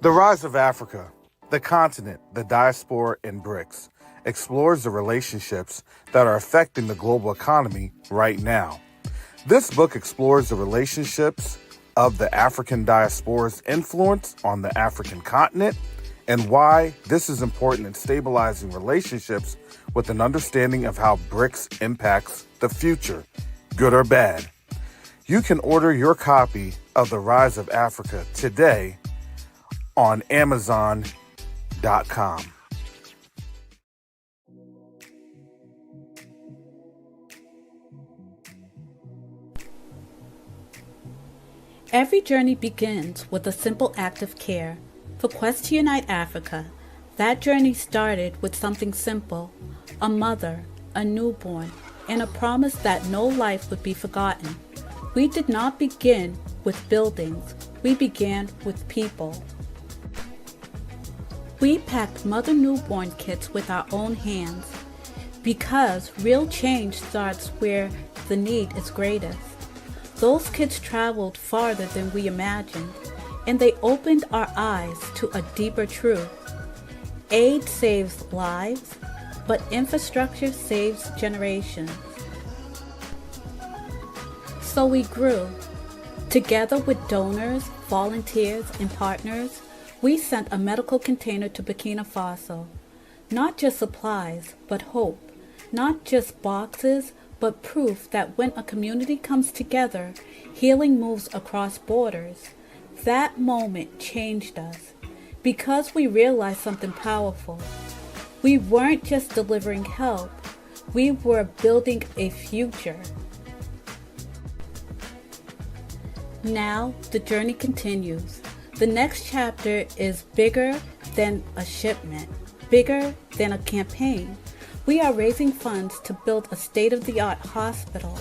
The Rise of Africa, the continent, the diaspora, and BRICS explores the relationships that are affecting the global economy right now. This book explores the relationships of the African diaspora's influence on the African continent and why this is important in stabilizing relationships with an understanding of how BRICS impacts the future, good or bad. You can order your copy of The Rise of Africa today on Amazon.com. Every journey begins with a simple act of care. For Quest to Unite Africa, that journey started with something simple: a mother, a newborn, and a promise that no life would be forgotten. We did not begin with buildings, we began with people. We packed mother newborn kits with our own hands because real change starts where the need is greatest. Those kids traveled farther than we imagined, and they opened our eyes to a deeper truth. Aid saves lives, but infrastructure saves generations. So we grew. Together with donors, volunteers, and partners, we sent a medical container to Burkina Faso. Not just supplies, but hope. Not just boxes, but proof that when a community comes together, healing moves across borders. That moment changed us because we realized something powerful. We weren't just delivering help, we were building a future. Now the journey continues. The next chapter is bigger than a shipment, bigger than a campaign. We are raising funds to build a state-of-the-art hospital,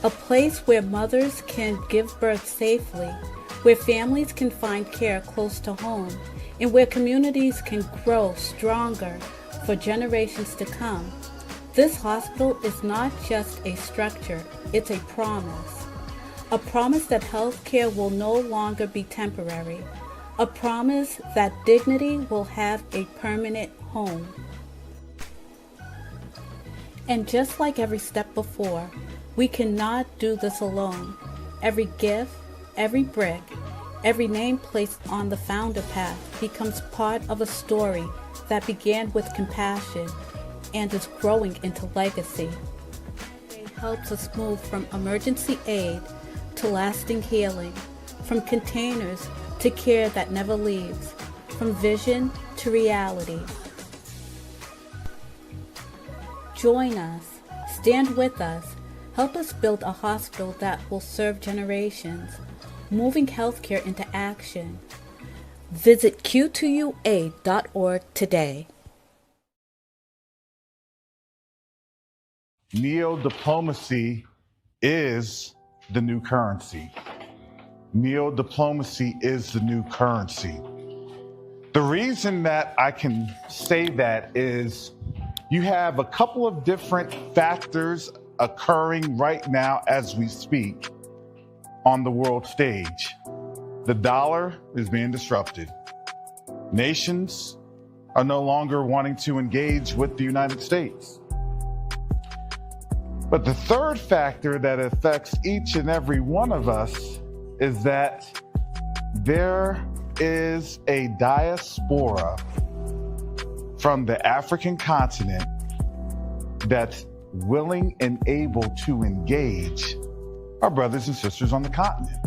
a place where mothers can give birth safely, where families can find care close to home, and where communities can grow stronger for generations to come. This hospital is not just a structure, it's a promise. A promise that healthcare will no longer be temporary. A promise that dignity will have a permanent home. And just like every step before, we cannot do this alone. Every gift, every brick, every name placed on the founder path becomes part of a story that began with compassion and is growing into legacy. It helps us move from emergency aid to lasting healing, from containers to care that never leaves, from vision to reality. Join us, stand with us, help us build a hospital that will serve generations, moving healthcare into action. Visit q2ua.org today. Neo-diplomacy is the new currency. Neo-diplomacy is the new currency. The reason that I can say that is you have a couple of different factors occurring right now as we speak on the world stage. The dollar is being disrupted. Nations are no longer wanting to engage with the United States. But the third factor that affects each and every one of us is that there is a diaspora from the African continent that's willing and able to engage our brothers and sisters on the continent.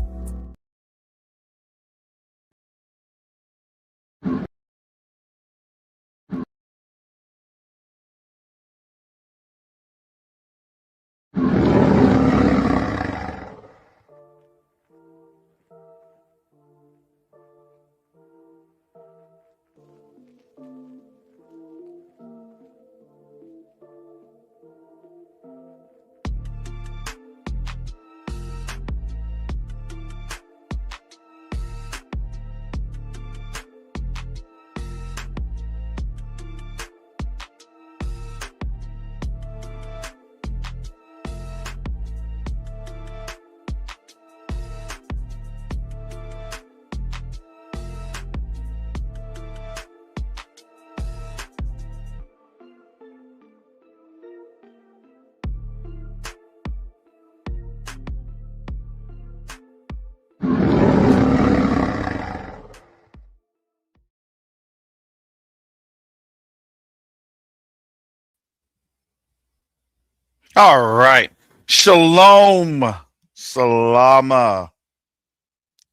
All right. Shalom. Salama.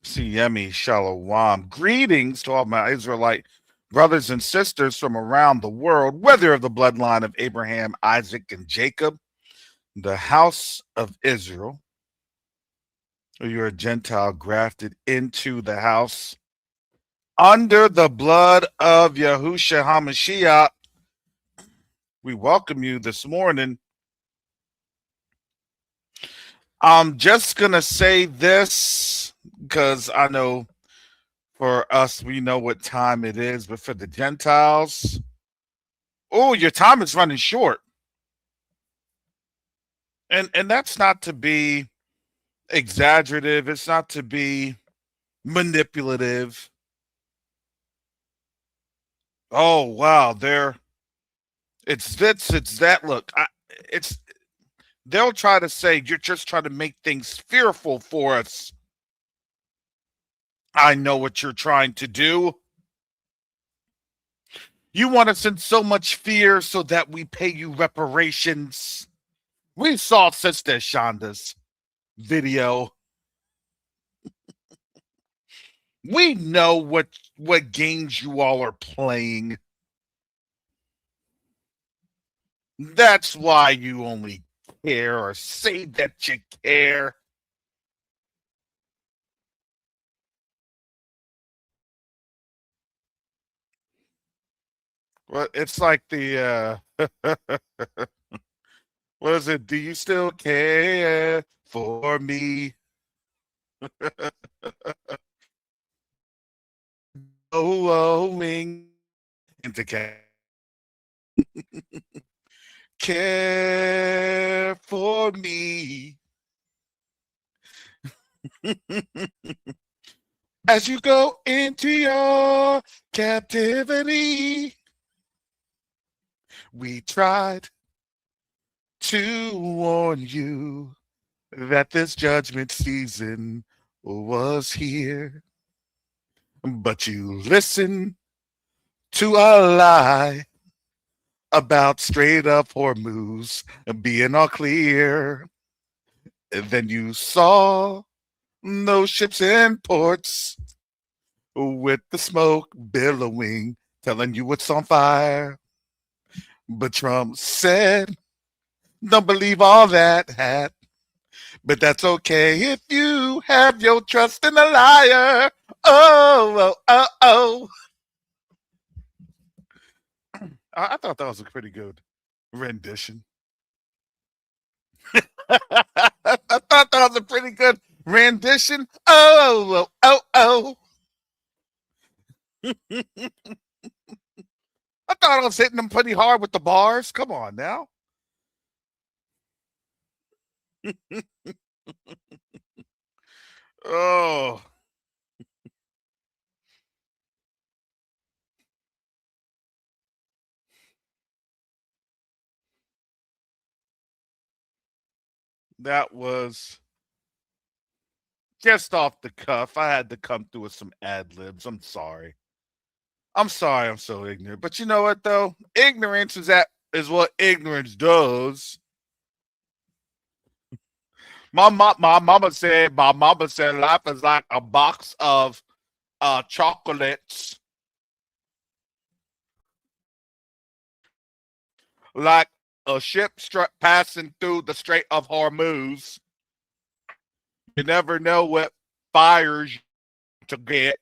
Siyemi Shalom. Greetings to all my Israelite brothers and sisters from around the world, whether of the bloodline of Abraham, Isaac, and Jacob, the house of Israel, or you're a Gentile grafted into the house under the blood of Yahushua HaMashiach. We welcome you this morning. I'm just going to say this because I know for us, we know what time it is, but for the Gentiles, oh, your time is running short. And that's not to be exaggerative. It's not to be manipulative. Oh, wow. It's this, it's that. Look, it's, they'll try to say you're just trying to make things fearful for us. I know what you're trying to do. You want us in so much fear so that we pay you reparations. We saw Sister Shonda's video. We know what games you all are playing. That's why you only care or say that you care. Well, it's like the what is it? Do you still care for me? Owing into care for me as you go into your captivity. We tried to warn you that this judgment season was here, but you listened to a lie about straight up Hormuz being all clear. And then you saw those ships in ports with the smoke billowing, telling you it's on fire. But Trump said, don't believe all that hat. But that's okay if you have your trust in a liar. Oh, oh, oh, oh. I thought that was a pretty good rendition. I thought that was a pretty good rendition. Oh, oh, oh, oh. I thought I was hitting them pretty hard with the bars. Come on now. Oh, that was just off the cuff. I had to come through with some ad libs. I'm sorry. I'm sorry I'm so ignorant. But you know what though? Ignorance is what ignorance does. My mama said life is like a box of chocolates, like a ship passing through the Strait of Hormuz. You never know what fires to get.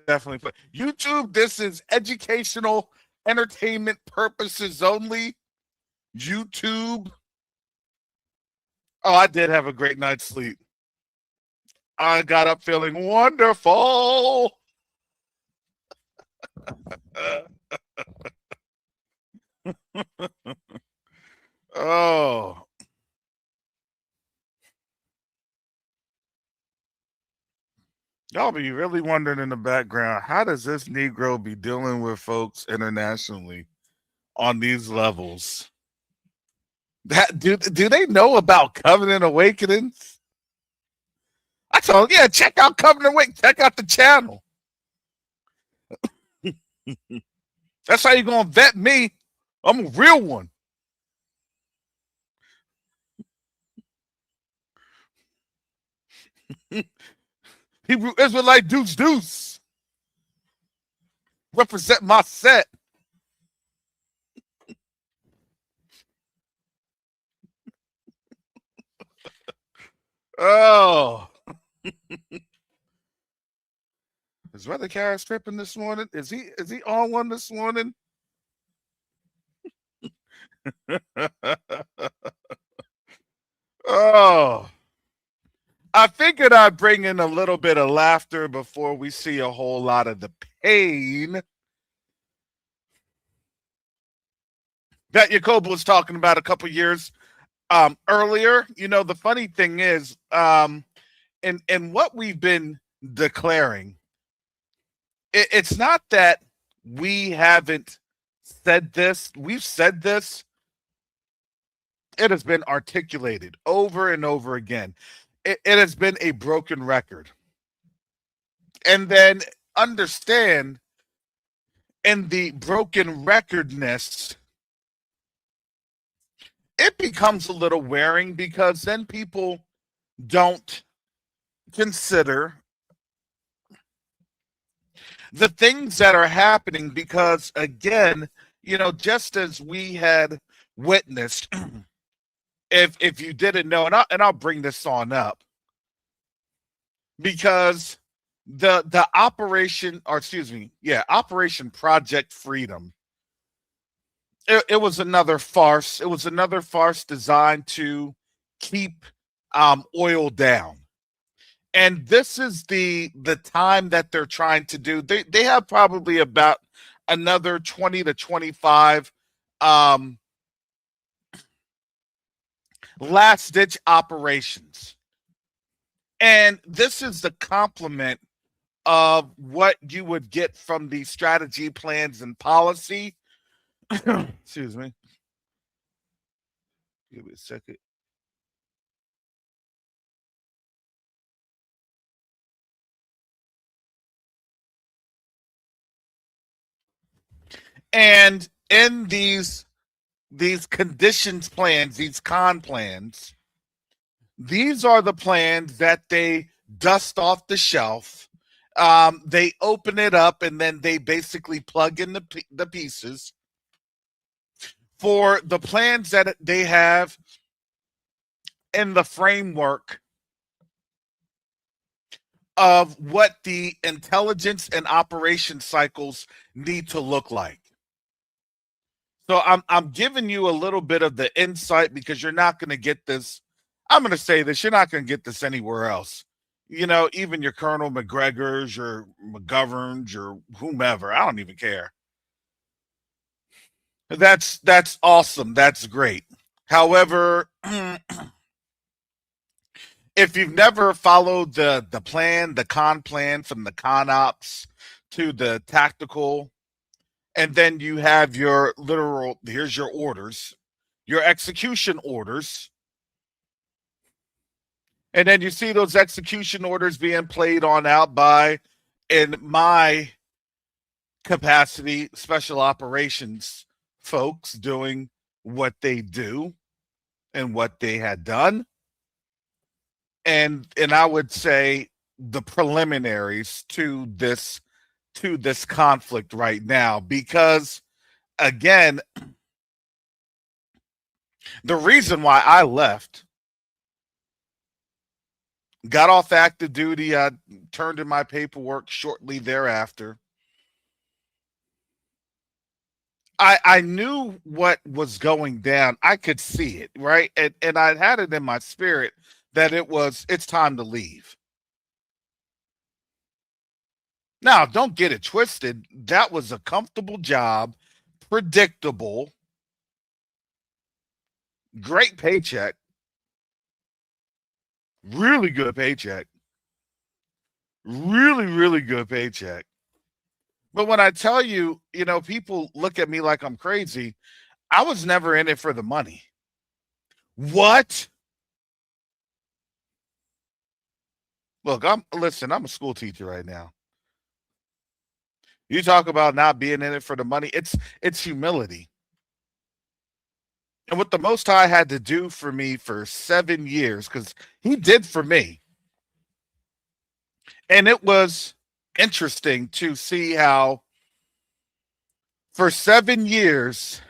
Definitely. YouTube, this is educational, entertainment purposes only. YouTube. Oh, I did have a great night's sleep. I got up feeling wonderful. Oh, y'all be really wondering in the background, how does this Negro be dealing with folks internationally on these levels? Do they know about covenant awakenings? I told him, yeah, check out Covenant Wing. Check out the channel. That's how you going to vet me. I'm a real one. Hebrew Israelite Deuce Deuce. Represent my set. Oh. Is Brother Karras tripping this morning? Is he on one this morning? Oh. I figured I'd bring in a little bit of laughter before we see a whole lot of the pain that Jacob was talking about a couple years earlier. You know, the funny thing is, in what we've been declaring, it's not that we haven't said this. We've said this. It has been articulated over and over again. It has been a broken record. And then understand, in the broken recordness, it becomes a little wearing because then people don't consider the things that are happening because, again, you know, just as we had witnessed, if you didn't know, and I'll bring this on up, because the operation, or excuse me, yeah, Operation Project Freedom, it was another farce. It was another farce designed to keep oil down. And this is the time that they're trying to do. They have probably about another 20 to 25 last ditch operations. And this is the complement of what you would get from the strategy, plans, and policy. Excuse me. Give me a second. And in these conditions plans, these con plans, these are the plans that they dust off the shelf. They open it up and then they basically plug in the pieces for the plans that they have in the framework of what the intelligence and operation cycles need to look like. So I'm giving you a little bit of the insight because you're not going to get this. I'm going to say this. You're not going to get this anywhere else. You know, even your Colonel McGregor's, your McGovern's, or whomever. I don't even care. That's awesome. That's great. However, if you've never followed the plan, the con plan, from the con ops to the tactical, and then you have your literal, here's your orders, your execution orders, and then you see those execution orders being played on out by, in my capacity, special operations folks doing what they do and what they had done. And I would say the preliminaries to this conflict right now, because again, the reason why I left, got off active duty, I turned in my paperwork shortly thereafter. I knew what was going down. I could see it, right? And I had it in my spirit that it's time to leave. Now, don't get it twisted. That was a comfortable job, predictable, great paycheck, really good paycheck, really, really good paycheck. But when I tell you, you know, people look at me like I'm crazy. I was never in it for the money. What? Look, I'm a school teacher right now. You talk about not being in it for the money. It's humility. And what the Most High had to do for me for 7 years, because he did for me. And it was interesting to see how for 7 years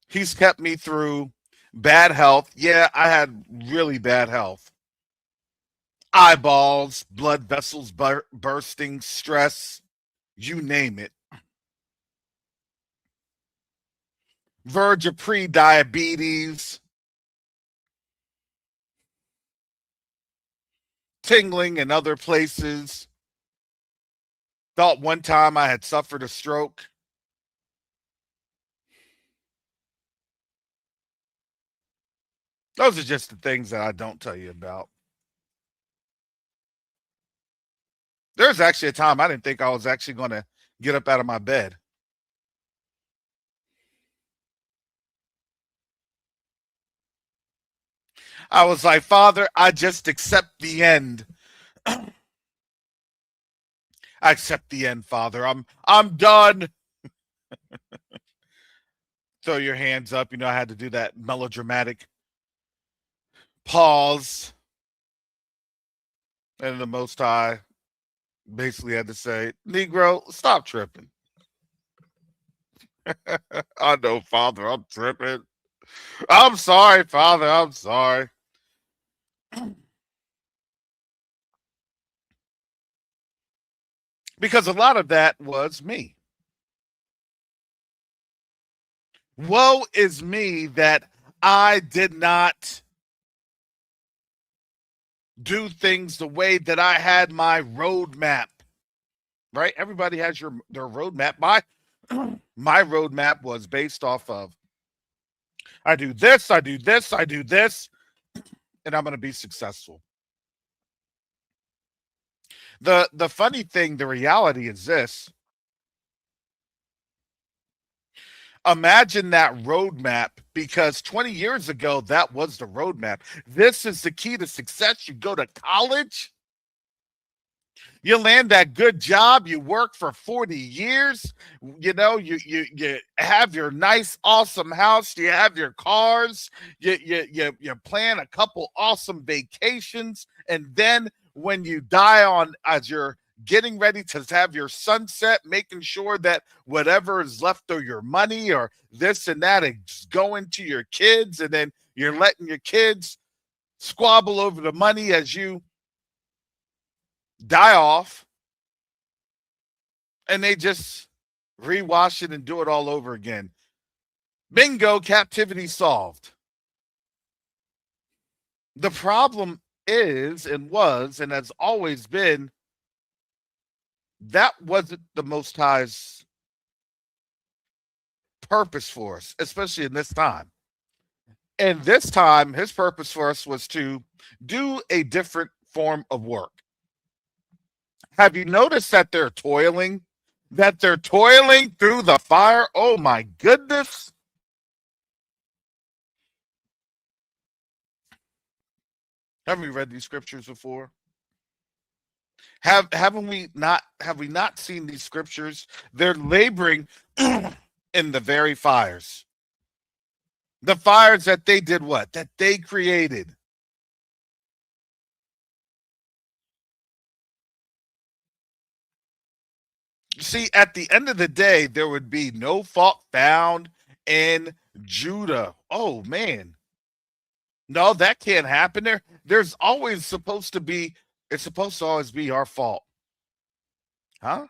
he's kept me through bad health. Yeah, I had really bad health. Eyeballs, blood vessels bursting, stress, you name it. Verge of pre-diabetes, tingling in other places. Thought one time I had suffered a stroke. Those are just the things that I don't tell you about. There's actually a time I didn't think I was actually going to get up out of my bed. I was like, Father, I just accept the end. I accept the end, Father. I'm done. Throw your hands up. You know, I had to do that melodramatic pause. And the Most High basically had to say, Negro, stop tripping. I know, Father, I'm tripping. I'm sorry, Father, I'm sorry. Because a lot of that was me. Woe is me that I did not do things the way that I had my roadmap. Right? Everybody has their roadmap. My roadmap was based off of I do this, I do this, I do this, and I'm going to be successful. The funny thing, the reality is this. Imagine that roadmap, because 20 years ago, that was the roadmap. This is the key to success. You go to college, you land that good job, you work for 40 years, you know, you have your nice, awesome house, you have your cars, you plan a couple awesome vacations, and then when you die on as you're getting ready to have your sunset, making sure that whatever is left of your money or this and that is going to your kids, and then you're letting your kids squabble over the money as you die off, and they just rewash it and do it all over again. Bingo, captivity solved. The problem is and was and has always been that wasn't the Most High's purpose for us, especially in this time. And this time, his purpose for us was to do a different form of work. Have you noticed that they're toiling? That they're toiling through the fire? Oh my goodness. Haven't we read these scriptures before? Have we not seen these scriptures? They're laboring in the very fires. The fires that they did what? That they created. See, at the end of the day, there would be no fault found in Judah. Oh man. No, that can't happen. There's always supposed to be, it's supposed to always be our fault. Huh?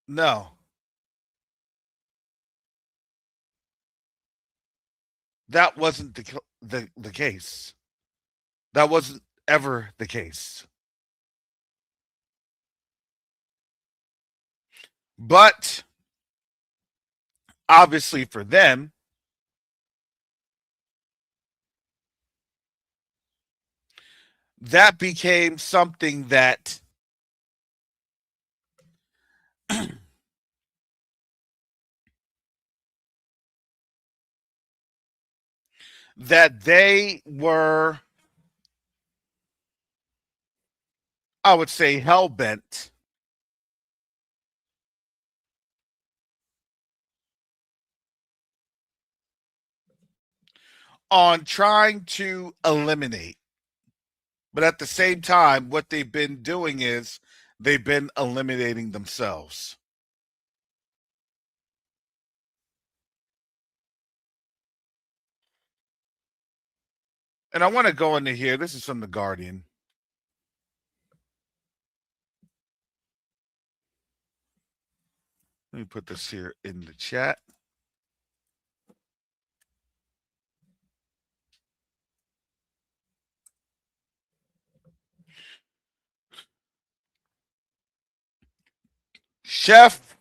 No. That wasn't the case. That wasn't ever the case. But obviously for them, that became something that that they were, I would say, hell bent on trying to eliminate. But at the same time, what they've been doing is they've been eliminating themselves. And I want to go into here. This is from The Guardian. Let me put this here in the chat. Chef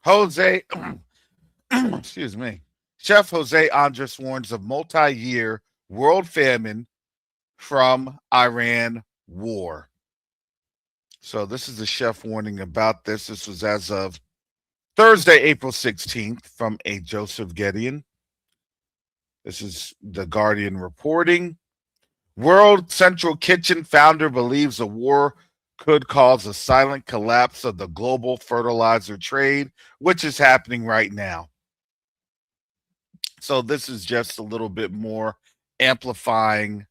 Jose, excuse me, Chef Jose Andres warns of multi-year world famine from Iran war. So this is the chef warning about this. This was as of Thursday, April 16th from a Joseph Gideon. This is The Guardian reporting. World Central Kitchen founder believes a war could cause a silent collapse of the global fertilizer trade, which is happening right now. So this is just a little bit more amplifying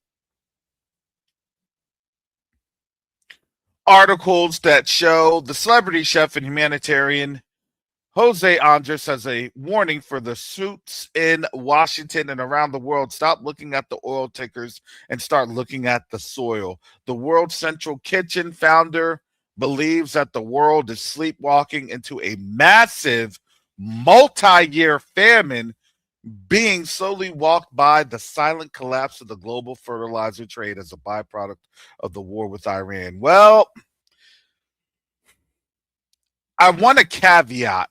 articles that show the celebrity chef and humanitarian Jose Andres has a warning for the suits in Washington and around the world. Stop looking at the oil tickers and start looking at the soil. The World Central Kitchen founder believes that the world is sleepwalking into a massive multi-year famine being slowly walked by the silent collapse of the global fertilizer trade as a byproduct of the war with Iran. Well, I want a caveat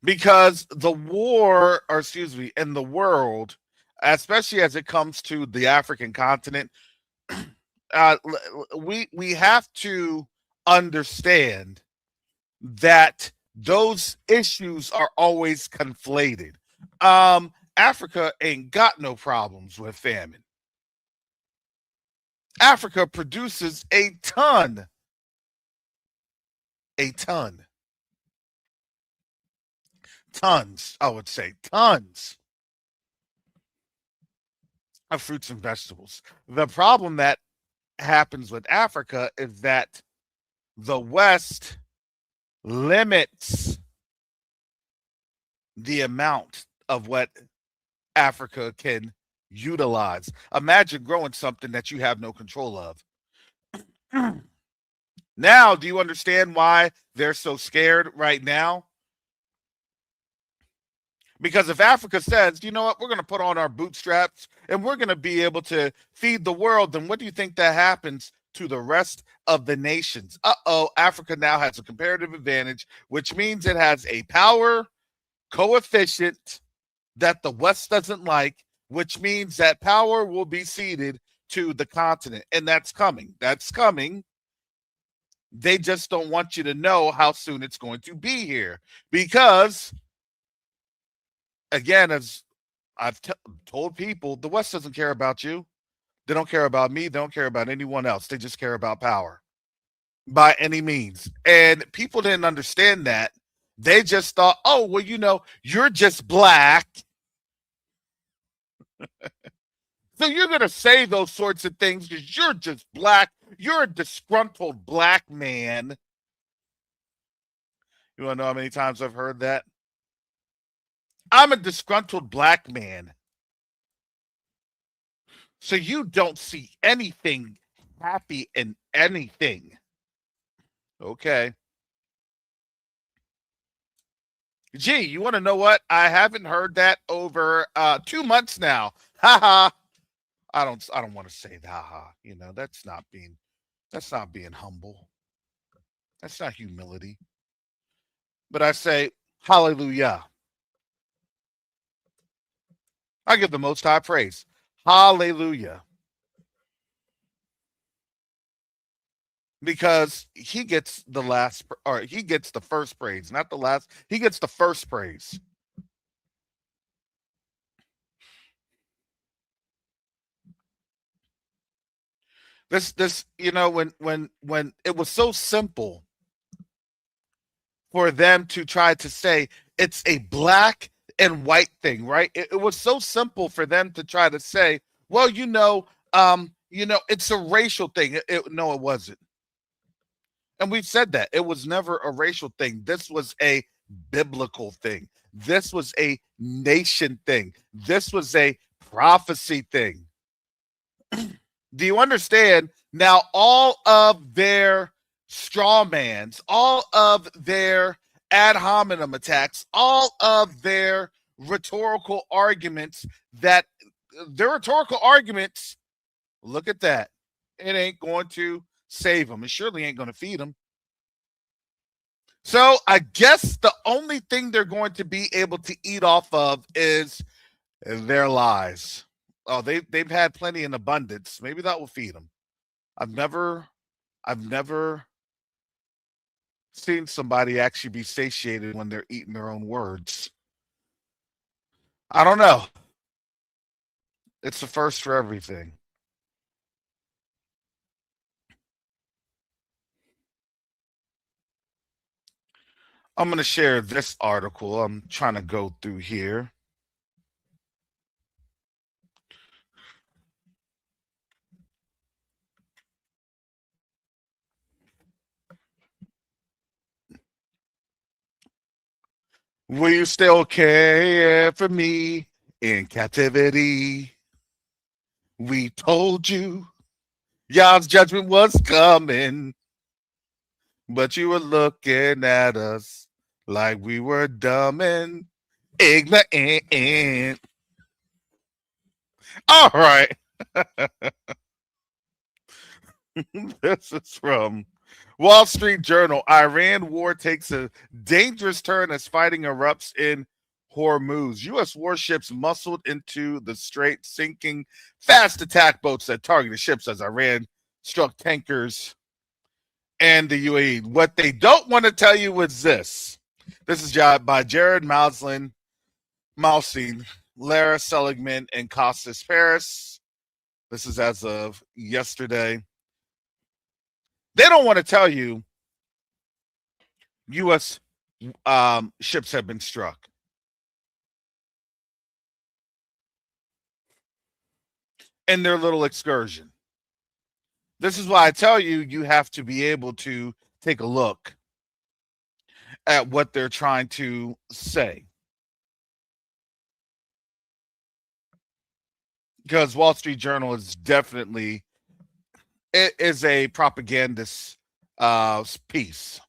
because the war, or excuse me, in the world, especially as it comes to the African continent, we have to understand that those issues are always conflated. Africa ain't got no problems with famine. Africa produces a ton, tons, I would say, tons of fruits and vegetables. The problem that happens with Africa is that the West limits the amount of what Africa can utilize. Imagine growing something that you have no control of. Now, do you understand why they're so scared right now? Because if Africa says, you know what, we're going to put on our bootstraps and we're going to be able to feed the world, then what do you think that happens to the rest of the nations? Africa now has a comparative advantage, which means it has a power coefficient that the West doesn't like, which means that power will be ceded to the continent. And that's coming. That's coming. They just don't want you to know how soon it's going to be here. Because, again, as I've told people, the West doesn't care about you. They don't care about me. They don't care about anyone else. They just care about power by any means. And people didn't understand that. They just thought, oh, well, you know, you're just black. So you're going to say those sorts of things because you're just black. You're a disgruntled black man. You want to know how many times I've heard that? I'm a disgruntled black man. So you don't see anything happy in anything. Okay. Gee, you want to know what? I haven't heard that over 2 months now. Ha ha. I don't want to say that. Ha. You know, that's not being humble. That's not humility. But I say hallelujah. I give the Most High praise. Hallelujah. because he gets the last, or he gets the first praise, not the last. He gets the first praise. This, when it was so simple for them to try to say it's a black and white thing, right? It was so simple for them to try to say, well, it's a racial thing. No, it wasn't. And we've said that it was never a racial thing. This was a biblical thing. This was a nation thing. This was a prophecy thing. Do you understand? Now, all of their straw mans, all of their ad hominem attacks, all of their rhetorical arguments that their rhetorical arguments, look at that. It ain't going to save them. It surely ain't going to feed them. So I guess the only thing they're going to be able to eat off of is their lies. Oh, they've had plenty in abundance. Maybe that will feed them. I've never seen somebody actually be satiated when they're eating their own words. I don't know. It's the first for everything. I'm going to share this article. I'm trying to go through here. Will you still care for me in captivity? We told you God's judgment was coming, but you were looking at us like we were dumb and ignorant. All right. This is from Wall Street Journal. Iran war takes a dangerous turn as fighting erupts in Hormuz. U.S. warships muscled into the strait, sinking fast attack boats that targeted ships as Iran struck tankers and the UAE. What they don't want to tell you is this. This is by Jared Malsine, Lara Seligman, and Costas Paris. This is as of yesterday. They don't want to tell you U.S. Ships have been struck. In their little excursion. This is why I tell you, you have to be able to take a look at what they're trying to say. Because Wall Street Journal is definitely, it is a propagandist piece.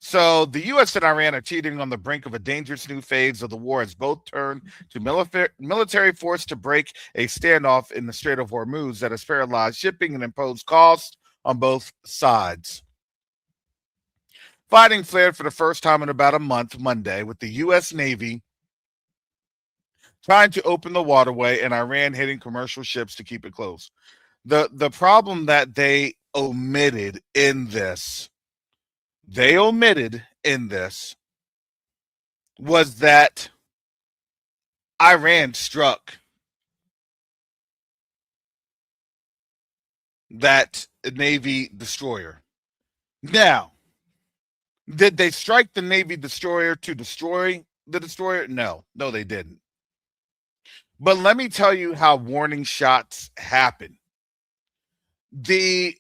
So the U.S. and Iran are teetering on the brink of a dangerous new phase of the war as both turn to military force to break a standoff in the Strait of Hormuz that has paralyzed shipping and imposed costs on both sides. Fighting flared for the first time in about a month Monday, with the U.S. Navy trying to open the waterway and Iran hitting commercial ships to keep it closed. The problem that they omitted in this was that Iran struck that Navy destroyer. Now, did they strike the Navy destroyer to destroy the destroyer? No, they didn't. But let me tell you how warning shots happen. The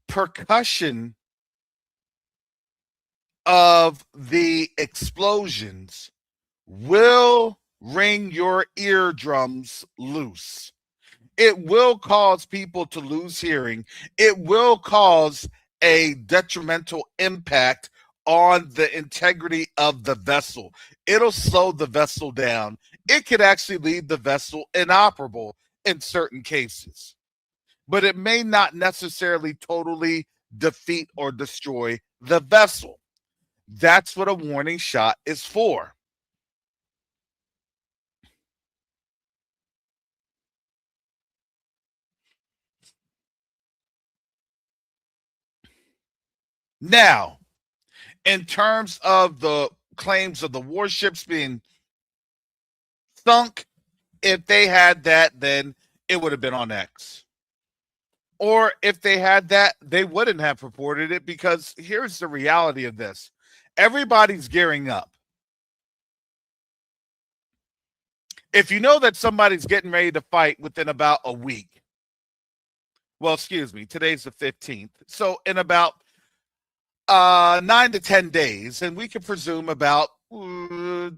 percussion of the explosions will ring your eardrums loose. It will cause people to lose hearing. It will cause a detrimental impact on the integrity of the vessel. It'll slow the vessel down. It could actually leave the vessel inoperable in certain cases, but it may not necessarily totally defeat or destroy the vessel. That's what a warning shot is for. Now, in terms of the claims of the warships being sunk, if they had that, then it would have been on X. Or if they had that, they wouldn't have reported it, because here's the reality of this. Everybody's gearing up. If you know that somebody's getting ready to fight within about a week, well, excuse me, today's the 15th. So in about 9 to 10 days, and we can presume about 2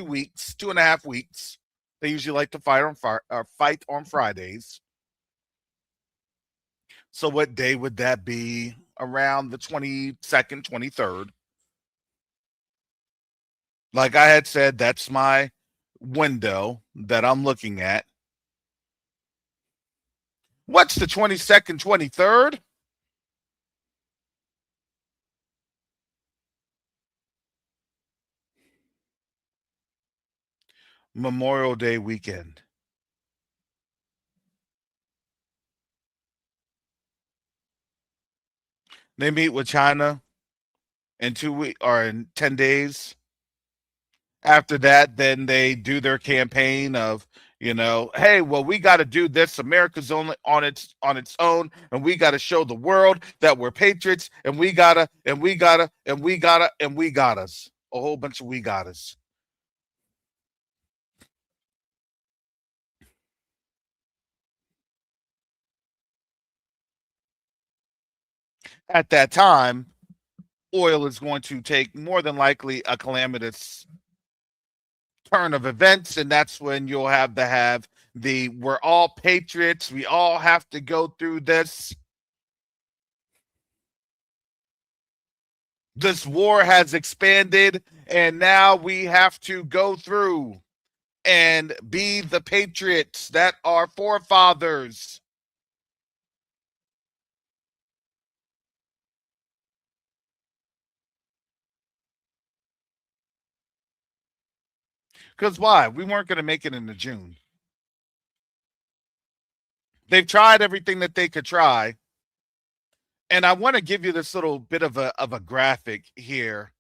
weeks, 2.5 weeks. They usually like to fight on Fridays. So what day would that be? Around the 22nd, 23rd. Like I had said, that's my window that I'm looking at. What's the 22nd, 23rd? Memorial Day weekend. They meet with China in 2 weeks or in 10 days. After that, then they do their campaign of, hey, well, we got to do this. America's only on its own, and we got to show the world that we're patriots, and we gotta, and we gotta, and we gotta, and we got us. A whole bunch of we got us. At that time, oil is going to take more than likely a calamitous turn of events, and that's when you'll have the we're all patriots, we all have to go through this. This war has expanded, and now we have to go through and be the patriots that our forefathers. Because why? We weren't going to make it into June. They've tried everything that they could try. And I want to give you this little bit of a graphic here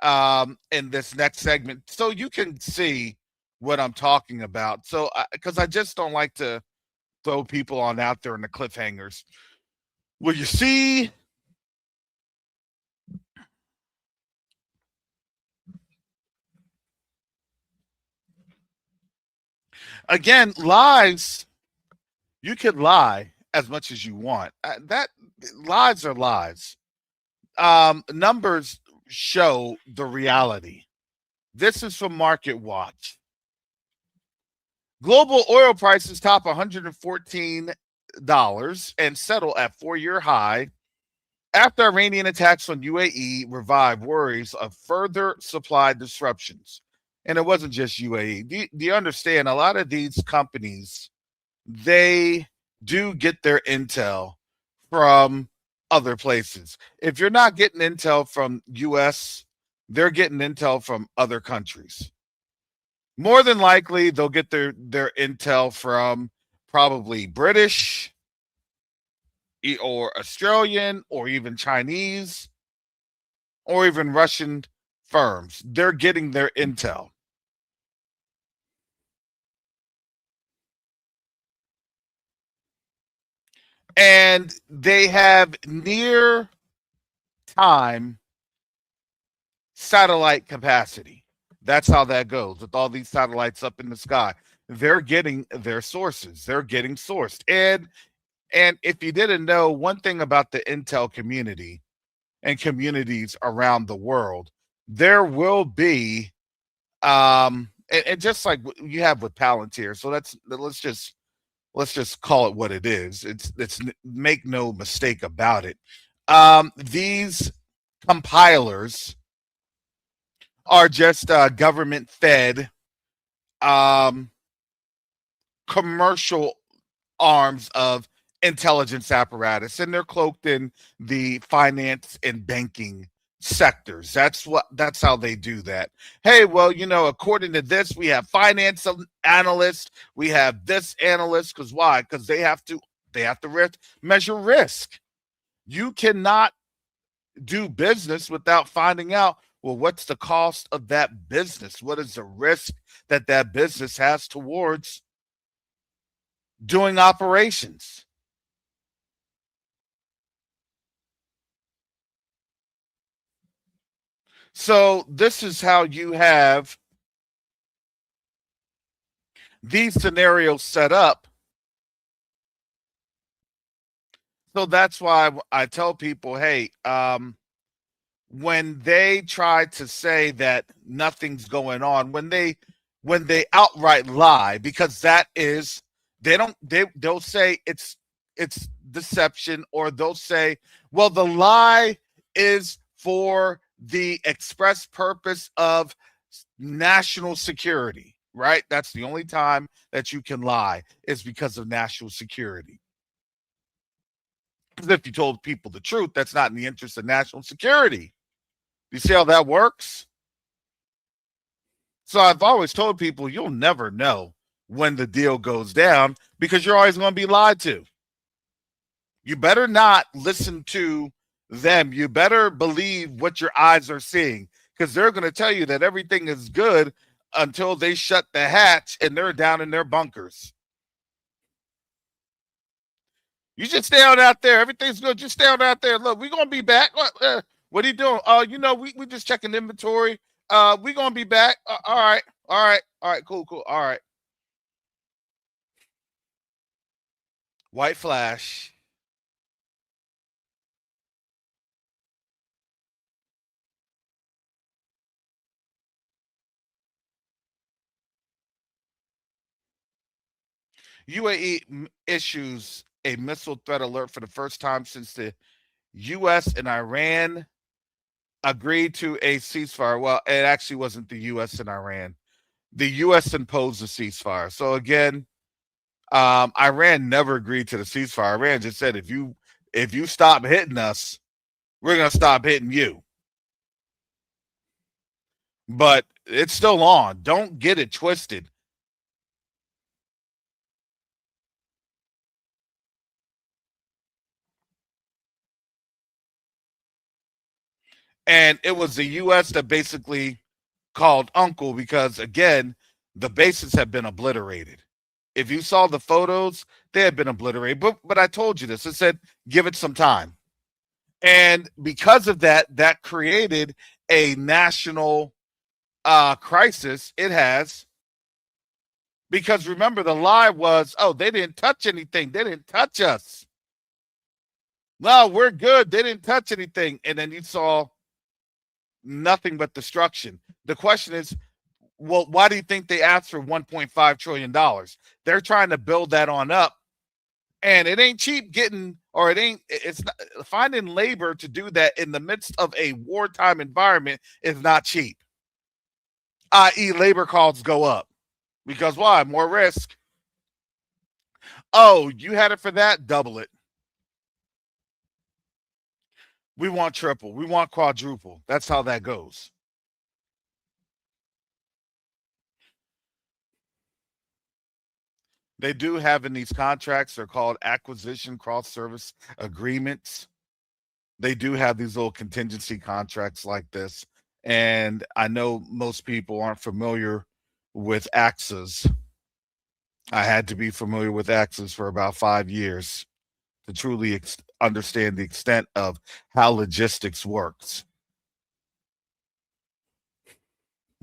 in this next segment, so you can see what I'm talking about. So, because I just don't like to throw people on out there in the cliffhangers. Well, you see, again, lies. You could lie as much as you want. That lies are lies. Numbers show the reality. This is from Market Watch. Global oil prices top $114 and settle at 4-year high after Iranian attacks on UAE revive worries of further supply disruptions. And it wasn't just UAE. Do you understand? A lot of these companies, they do get their intel from other places. If you're not getting intel from US, they're getting intel from other countries. More than likely, they'll get their intel from probably British or Australian or even Chinese or even Russian firms. They're getting their intel. And they have near time satellite capacity. That's how that goes with all these satellites up in the sky. They're getting their sources. They're getting sourced. And if you didn't know, one thing about the intel community and communities around the world, there will be and just like you have with Palantir. So let's just call it what it is. It's make no mistake about it. These compilers are just government fed commercial arms of intelligence apparatus, and they're cloaked in the finance and banking sectors. That's how they do that. Hey, well, according to this, we have finance analysts, we have this analyst. Because why? Because they have to measure risk. You cannot do business without finding out, well, what's the cost of that business? What is the risk that that business has towards doing operations? So this is how you have these scenarios set up. So that's why I tell people, hey, when they try to say that nothing's going on, when they outright lie, because that is, they'll say it's deception, or they'll say, well, the lie is for the express purpose of national security, right? That's the only time that you can lie, is because of national security. Because if you told people the truth, that's not in the interest of national security. You see how that works? So I've always told people, you'll never know when the deal goes down, because you're always going to be lied to. You better not listen to them. You better believe what your eyes are seeing, because they're going to tell you that everything is good until they shut the hatch and they're down in their bunkers. You just stay out there. Everything's good. Just stay out there. Look, we're going to be back. What are you doing? We just checking inventory. We're going to be back. All right. All right. All right. Cool. All right. White flash. UAE issues a missile threat alert for the first time since the U.S. and Iran agreed to a ceasefire. Well, it actually wasn't the U.S. and Iran. The U.S. imposed a ceasefire. So again, Iran never agreed to the ceasefire. Iran just said, if you stop hitting us, we're gonna stop hitting you. But it's still on. Don't get it twisted. And it was the U.S. that basically called uncle, because again, the bases have been obliterated. If you saw the photos, they had been obliterated. But I told you this. I said, give it some time. And because of that, that created a national crisis. It has. Because remember, the lie was, oh, they didn't touch anything. They didn't touch us. No, we're good. They didn't touch anything. And then you saw nothing but destruction. The question is, well, why do you think they asked for $1.5 trillion? They're trying to build that on up. And it ain't cheap it's not, finding labor to do that in the midst of a wartime environment is not cheap. I.e., labor costs go up. Because why? More risk. Oh, you had it for that? Double it. We want triple. We want quadruple. That's how that goes. They do have in these contracts, they're called acquisition cross service agreements. They do have these little contingency contracts like this. And I know most people aren't familiar with AXAs. I had to be familiar with AXAs for about 5 years to truly understand the extent of how logistics works.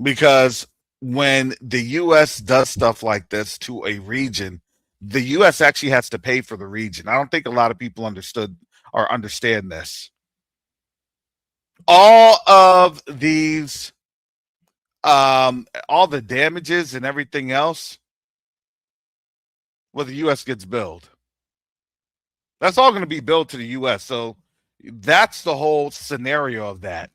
Because when the US does stuff like this to a region, the US actually has to pay for the region. I don't think a lot of people understood or understand this. All of these all the damages and everything else, well, the US gets billed. That's all going to be billed to the US. So that's the whole scenario of that.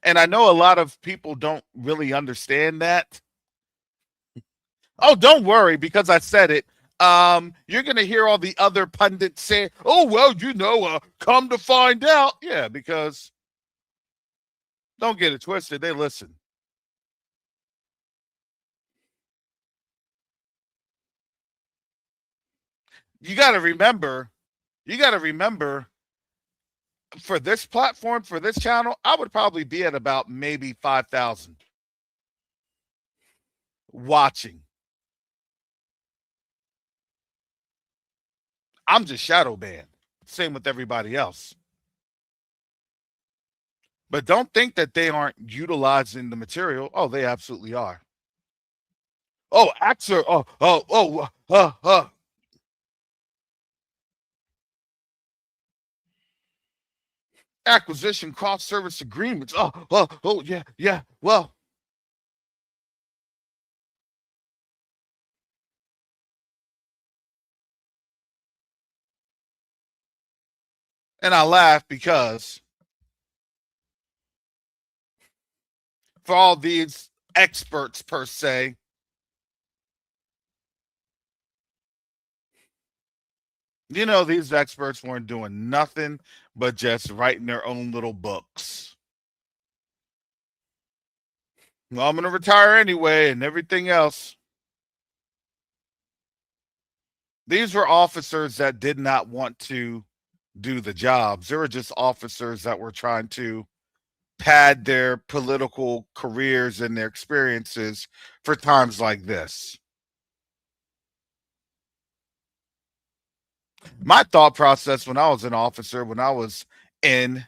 And I know a lot of people don't really understand that. Oh, don't worry, because I said it. You're going to hear all the other pundits say, oh, well, come to find out. Yeah, because don't get it twisted. They listen. You got to remember, You got to remember, for this platform, for this channel, I would probably be at about maybe 5,000 watching. I'm just shadow banned. Same with everybody else. But don't think that they aren't utilizing the material. Oh, they absolutely are. Oh, actor. Acquisition cross service agreements. Yeah, yeah. Well, and I laugh because for all these experts per se, these experts weren't doing nothing but just writing their own little books. Well, I'm going to retire anyway and everything else. These were officers that did not want to do the jobs. They were just officers that were trying to pad their political careers and their experiences for times like this. My thought process when I was an officer, when I was in,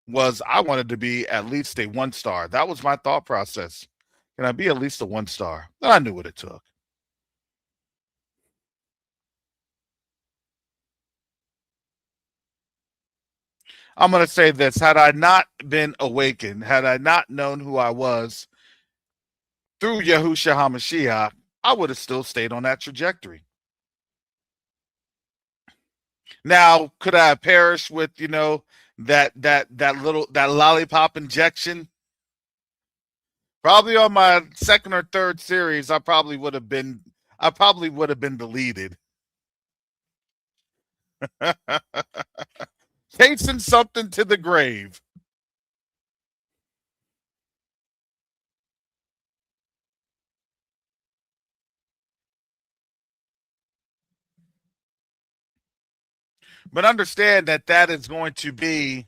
was I wanted to be at least a 1-star. That was my thought process. Can I be at least a 1-star? I knew what it took. I'm going to say this. Had I not been awakened, had I not known who I was through Yahushua HaMashiach, I would have still stayed on that trajectory. Now, could I have perished with, that lollipop injection? Probably on my second or third series, I probably would have been deleted. Chasing something to the grave. But understand that is going to be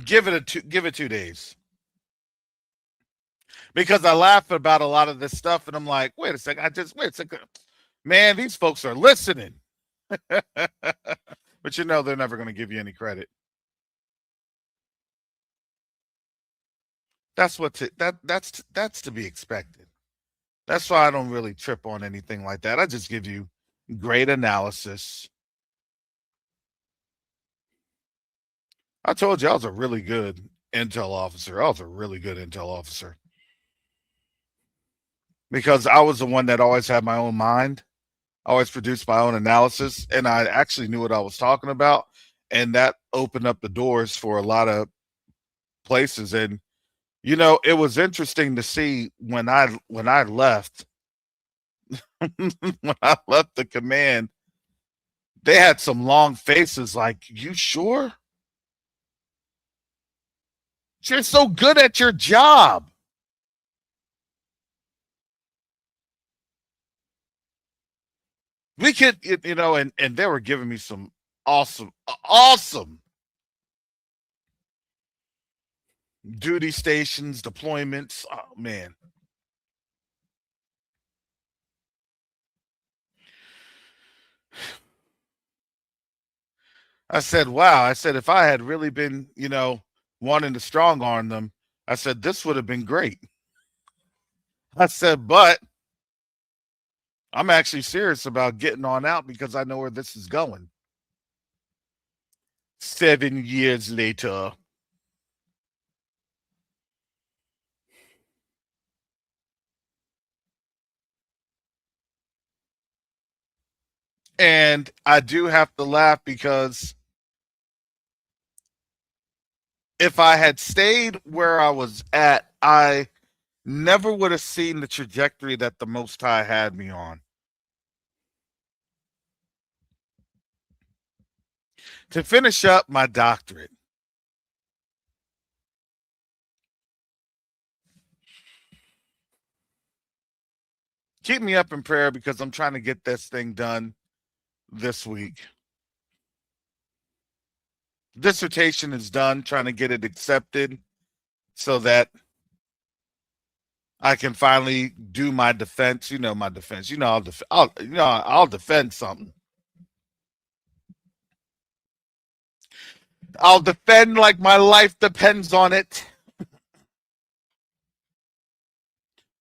give it 2 days. Because I laugh about a lot of this stuff and I'm like, wait a second, wait a second. Man, these folks are listening. But they're never going to give you any credit. That's that's to be expected. That's why I don't really trip on anything like that. I just give you great analysis. I told you I was a really good intel officer. I was a really good intel officer. Because I was the one that always had my own mind. I always produced my own analysis, and I actually knew what I was talking about. And that opened up the doors for a lot of places. And it was interesting to see when I left when I left the command, they had some long faces like, you sure? You're so good at your job. We could, and they were giving me some awesome duty stations, deployments. Oh, man. I said, wow. I said, if I had really been, wanting to strong arm them, I said, this would have been great. I said, but I'm actually serious about getting on out because I know where this is going. 7 years later. And I do have to laugh because if I had stayed where I was at, I never would have seen the trajectory that the Most High had me on. To finish up my doctorate, keep me up in prayer because I'm trying to get this thing done this week. Dissertation is done, trying to get it accepted so that I can finally do my defense. You know my defense. I'll defend something. I'll defend like my life depends on it.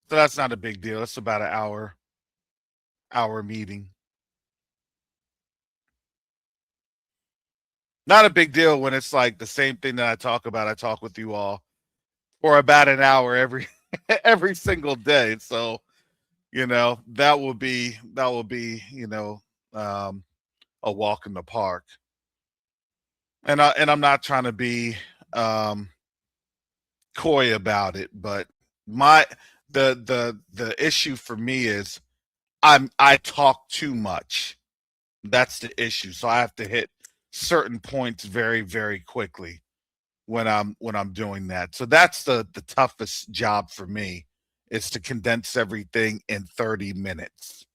So that's not a big deal. It's about an hour meeting. Not a big deal when it's like the same thing that I talk about. I talk with you all for about an hour every single day. So, that will be, a walk in the park. And I'm not trying to be coy about it, but the issue for me is I talk too much. That's the issue. So I have to hit certain points very, very quickly when I'm doing that. So that's the toughest job for me, is to condense everything in 30 minutes.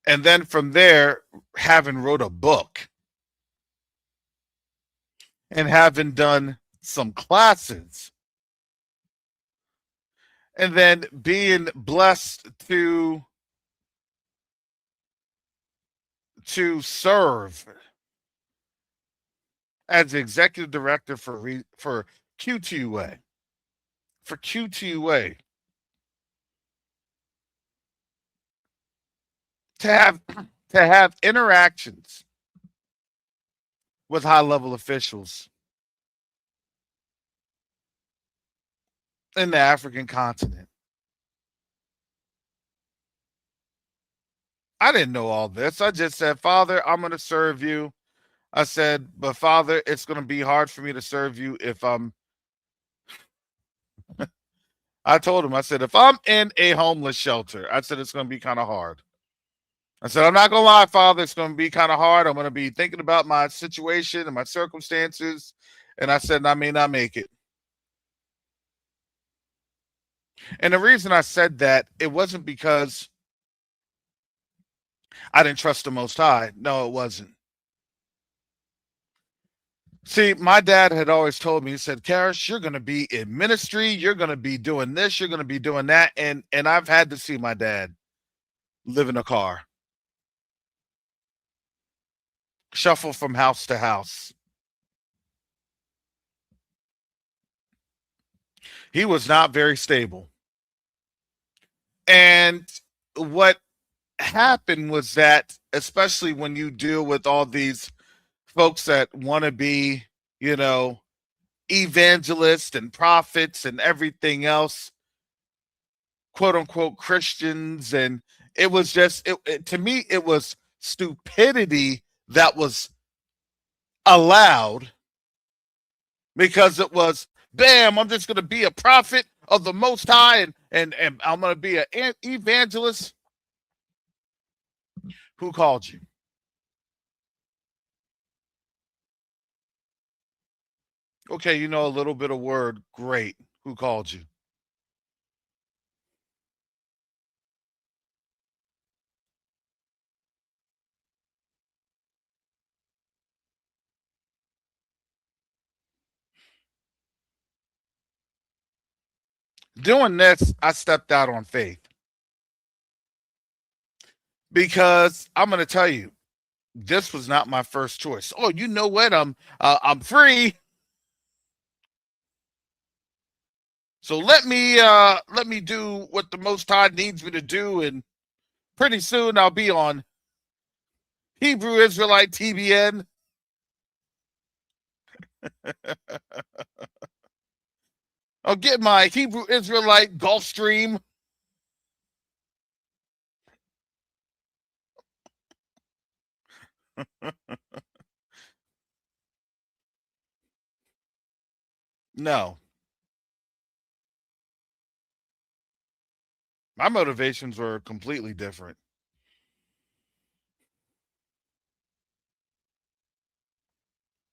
And then from there, having wrote a book and having done some classes, and then being blessed to serve as the executive director for QTUA. For QTUA, to have interactions with high level officials in the African continent. I didn't know all this. I just said, Father, I'm going to serve you. I said, but Father, it's going to be hard for me to serve you if I told him, I said, if I'm in a homeless shelter, I said, it's going to be kind of hard. I said, I'm not going to lie, Father, it's going to be kind of hard. I'm going to be thinking about my situation and my circumstances. And I said, I may not make it. And the reason I said that, it wasn't because I didn't trust the Most High. No, it wasn't. See, my dad had always told me, he said, Karish, you're going to be in ministry. You're going to be doing this. You're going to be doing that. And I've had to see my dad live in a car, shuffle from house to house. He was not very stable. And what happened was that, especially when you deal with all these folks that want to be, evangelists and prophets and everything else, quote unquote Christians, and it was just to me, it was stupidity that was allowed, because it was, bam, I'm just going to be a prophet of the Most High, and I'm going to be an evangelist. Who called you? Okay, you know a little bit of word. Great. Who called you? Doing this, I stepped out on faith, because I'm going to tell you, this was not my first choice. Oh, you know what? I'm free. So let me do what the Most High needs me to do, and pretty soon I'll be on Hebrew Israelite TBN. I'll get my Hebrew Israelite Gulfstream. No. My motivations were completely different.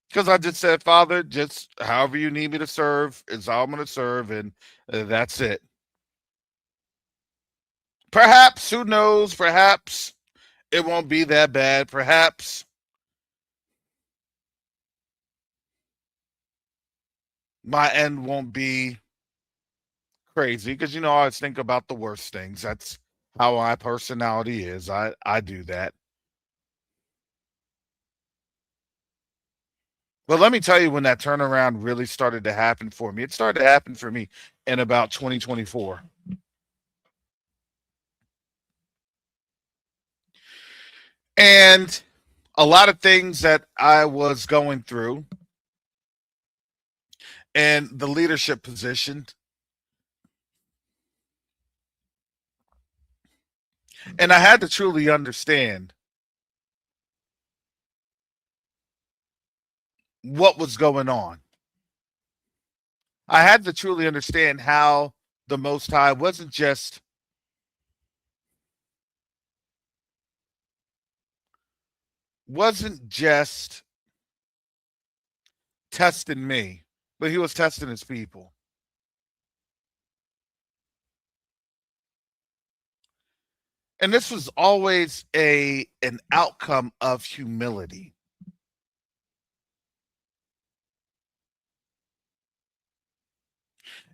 Because I just said, Father, just however you need me to serve is how I'm going to serve, and that's it. Perhaps, who knows, perhaps It won't be that bad. Perhaps my end won't be crazy because I always think about the worst things. That's how my personality is. I do that. But let me tell you when that turnaround really started to happen for me. It started to happen for me in about 2024. And a lot of things that I was going through and the leadership position, and I had to truly understand what was going on. I had to truly understand how the Most High wasn't just testing me, but he was testing his people. And this was always an outcome of humility.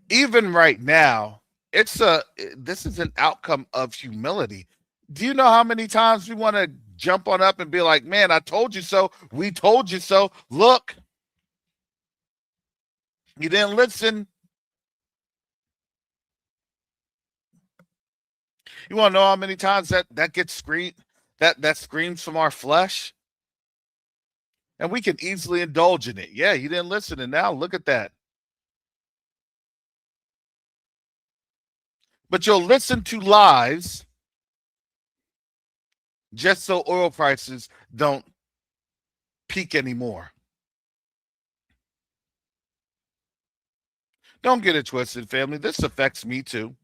Even right now, this is an outcome of humility. Do you know how many times we want to jump on up and be like, man, I told you so. We told you so. Look, you didn't listen. You want to know how many times that gets screamed, that screams from our flesh? And we can easily indulge in it. Yeah, you didn't listen. And now look at that. But you'll listen to lies just so oil prices don't peak anymore. Don't get it twisted, family. This affects me too.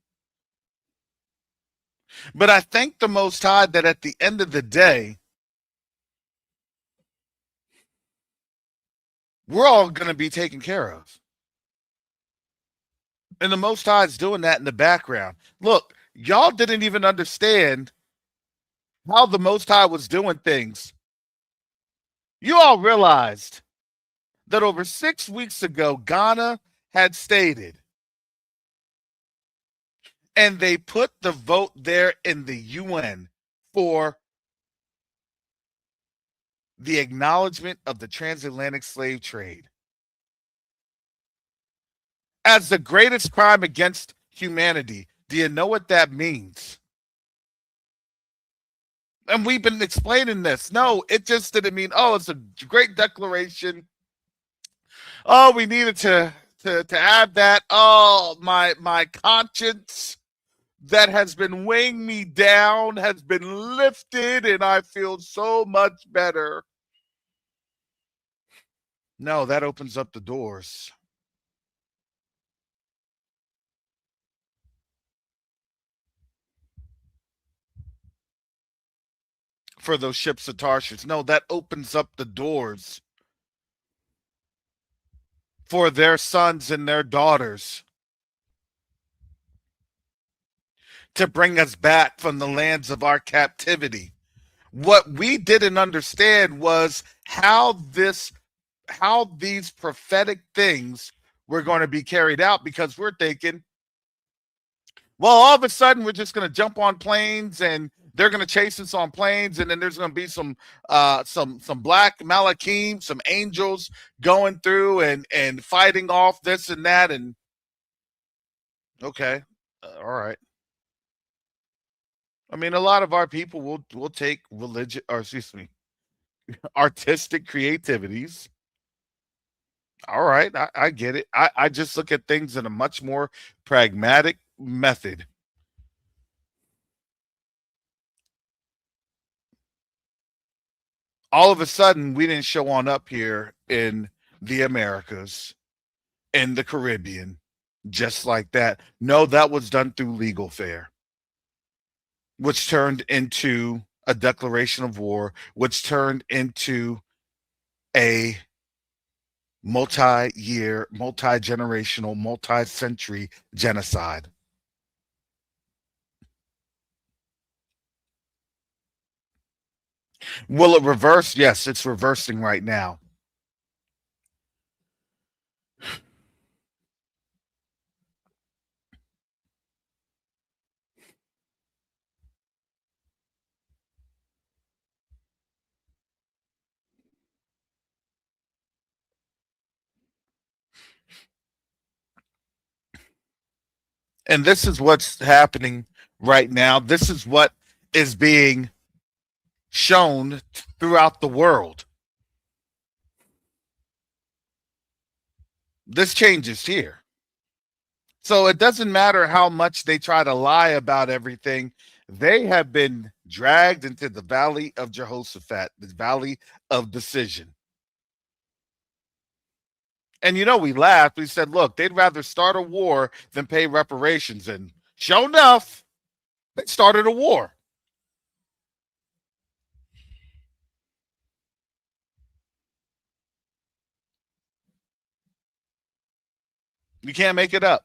But I thank the Most High that at the end of the day, we're all going to be taken care of. And the Most High is doing that in the background. Look, y'all didn't even understand how the Most High was doing things. You all realized that over 6 weeks ago, Ghana had stated, and they put the vote there in the UN for the acknowledgement of the transatlantic slave trade as the greatest crime against humanity. Do you know what that means? And we've been explaining this. No, it just didn't mean, oh, it's a great declaration. Oh, we needed to add that. Oh, my conscience that has been weighing me down has been lifted and I feel so much better. No, that opens up the doors for those ships of Tarshish. No, that opens up the doors for their sons and their daughters to bring us back from the lands of our captivity. What we didn't understand was how these prophetic things were going to be carried out, because we're thinking, well, all of a sudden we're just going to jump on planes and they're going to chase us on planes, and then there's going to be some black malakim, some angels going through and fighting off this and that. And okay, all right. I mean, a lot of our people will take religion, or excuse me, artistic creativities. All right, I get it. I just look at things in a much more pragmatic method. All of a sudden, we didn't show on up here in the Americas, in the Caribbean, just like that. No, that was done through legal fare, which turned into a declaration of war, which turned into a multi-year, multi-generational, multi-century genocide. Will it reverse? Yes, it's reversing right now. And this is what's happening right now. This is what is being shown throughout the world. This changes here. So it doesn't matter how much they try to lie about everything. They have been dragged into the valley of Jehoshaphat, the valley of decision. And we laughed. We said, look, they'd rather start a war than pay reparations. And sure enough, they started a war. You can't make it up.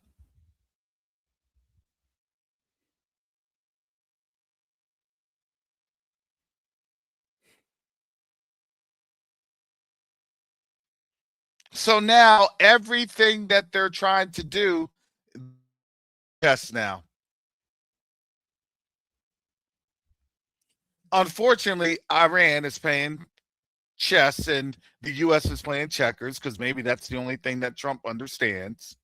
So now everything that they're trying to do, yes, now. Unfortunately, Iran is playing chess and the U.S. is playing checkers because maybe that's the only thing that Trump understands.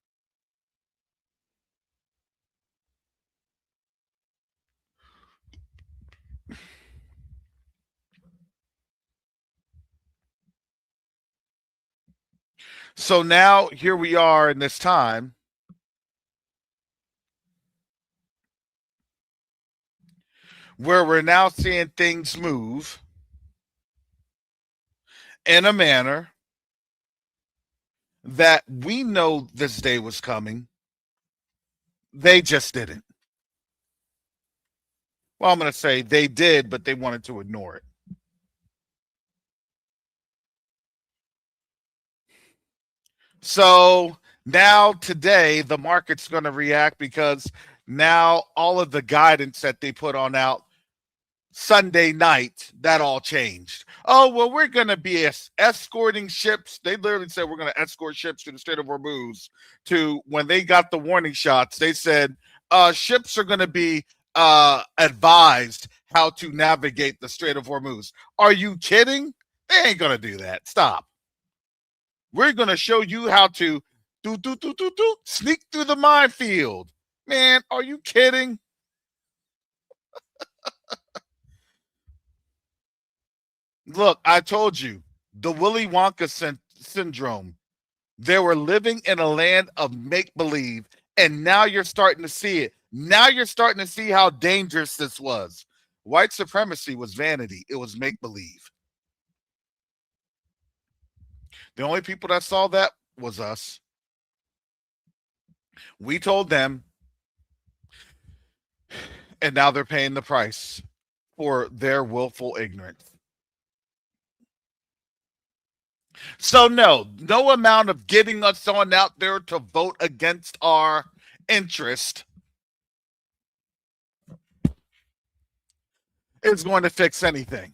So now here we are in this time where we're now seeing things move in a manner that we know this day was coming. They just didn't. Well, I'm going to say they did, but they wanted to ignore it. So now today, the market's going to react because now all of the guidance that they put on out Sunday night, that all changed. Oh, well, we're going to be escorting ships. They literally said we're going to escort ships to the Strait of Hormuz. To when they got the warning shots, they said ships are going to be advised how to navigate the Strait of Hormuz. Are you kidding? They ain't going to do that. Stop. We're going to show you how to sneak through the minefield. Man, are you kidding? Look, I told you, the Willy Wonka syndrome. They were living in a land of make believe, and now you're starting to see it. Now you're starting to see how dangerous this was. White supremacy was vanity, it was make believe. The only people that saw that was us. We told them, and now they're paying the price for their willful ignorance. So no amount of getting us on out there to vote against our interest is going to fix anything.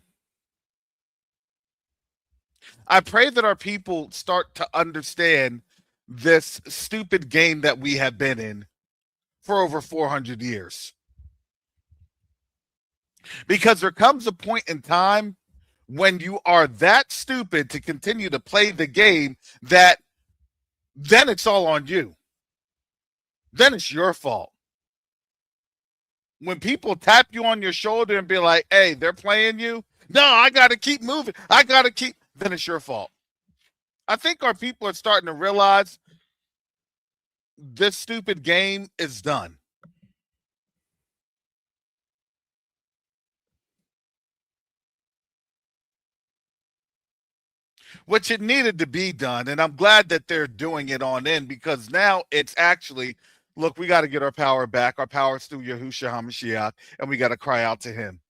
I pray that our people start to understand this stupid game that we have been in for over 400 years. Because there comes a point in time when you are that stupid to continue to play the game that then it's all on you. Then it's your fault. When people tap you on your shoulder and be like, hey, they're playing you. No, I got to keep moving. Then it's your fault. I think our people are starting to realize this stupid game is done. Which it needed to be done. And I'm glad that they're doing it on in because now it's actually, look, we got to get our power back. Our power is through Yahushua HaMashiach, and we got to cry out to him.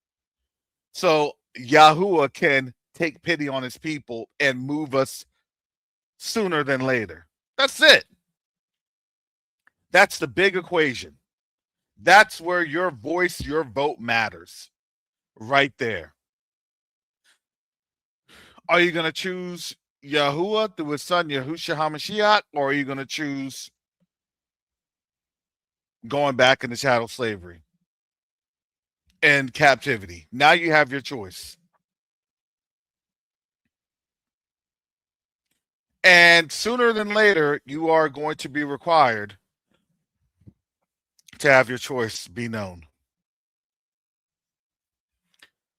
So Yahuwah can take pity on his people and move us sooner than later. That's it. That's the big equation. That's where your voice, your vote matters. Right there. Are you going to choose Yahuwah through his son Yahushua HaMashiach, or are you going to choose going back into chattel slavery and captivity? Now you have your choice. And sooner than later, you are going to be required to have your choice be known.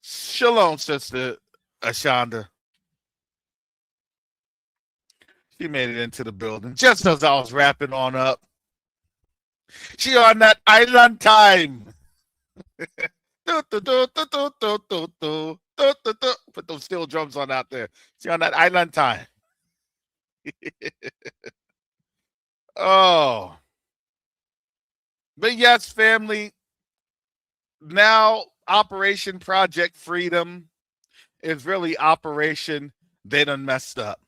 Shalom, Sister Ashonda. She made it into the building just as I was wrapping on up. She on that island time. Put those steel drums on out there. She on that island time. Oh. But yes, family, now Operation Project Freedom is really Operation They Done Messed Up.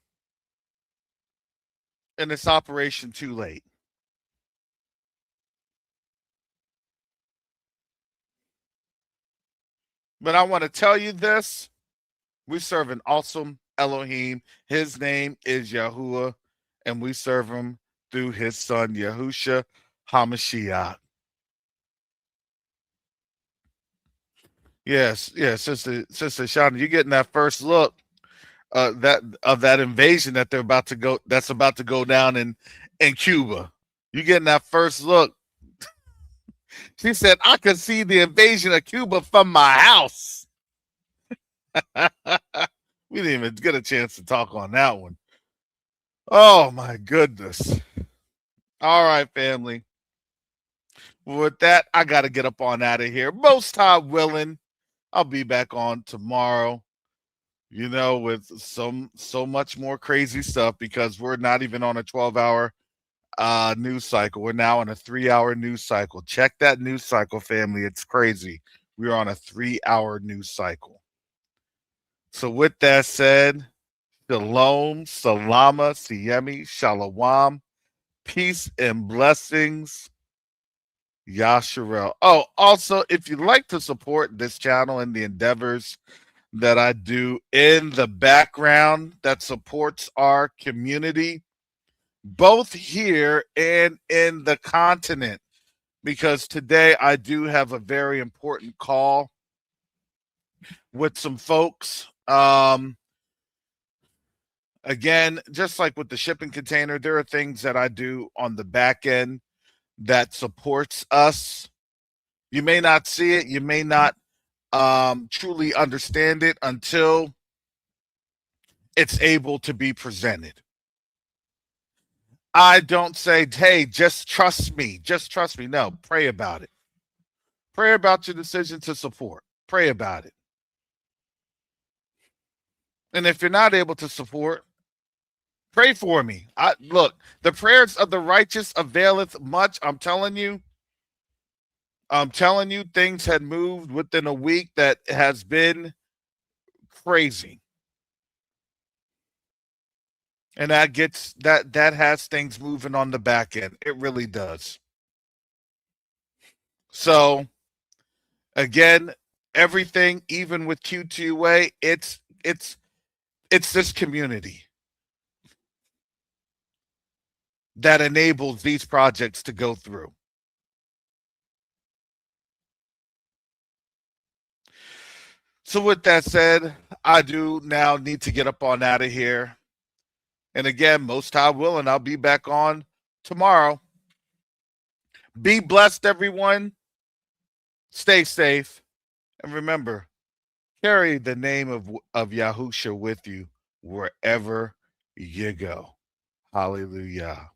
And it's Operation Too Late. But I want to tell you this. We serve an awesome Elohim. His name is Yahuwah, and we serve him through his son, Yahushua HaMashiach. Yes, Sister Shana, you're getting that first look that invasion that's about to go down in Cuba. You're getting that first look. She said, I could see the invasion of Cuba from my house. We didn't even get a chance to talk on that one. Oh my goodness. All right, family. With that, I got to get up on out of here. Most High willing, I'll be back on tomorrow, with so much more crazy stuff, because we're not even on a 12-hour news cycle. We're now on a 3-hour news cycle. Check that news cycle, family. It's crazy. We're on a 3-hour news cycle. So with that said, shalom, salama, siyemi, shalom, peace and blessings. Yasharel. Oh, also, if you'd like to support this channel and the endeavors that I do in the background that supports our community, both here and in the continent, because today I do have a very important call with some folks. Again, just like with the shipping container, there are things that I do on the back end that supports us. You may not see it. You may not truly understand it until it's able to be presented. I don't say, hey, just trust me. Just trust me. No, pray about it. Pray about your decision to support. Pray about it. And if you're not able to support, pray for me. Look, the prayers of the righteous availeth much. I'm telling you, things had moved within a week that has been crazy. And that has things moving on the back end. It really does. So again, everything, even with Q2A, it's this community that enables these projects to go through. So with that said, I do now need to get up on out of here. And again, most high willing, I'll be back on tomorrow. Be blessed, everyone. Stay safe. And remember, carry the name of Yahusha with you wherever you go. Hallelujah.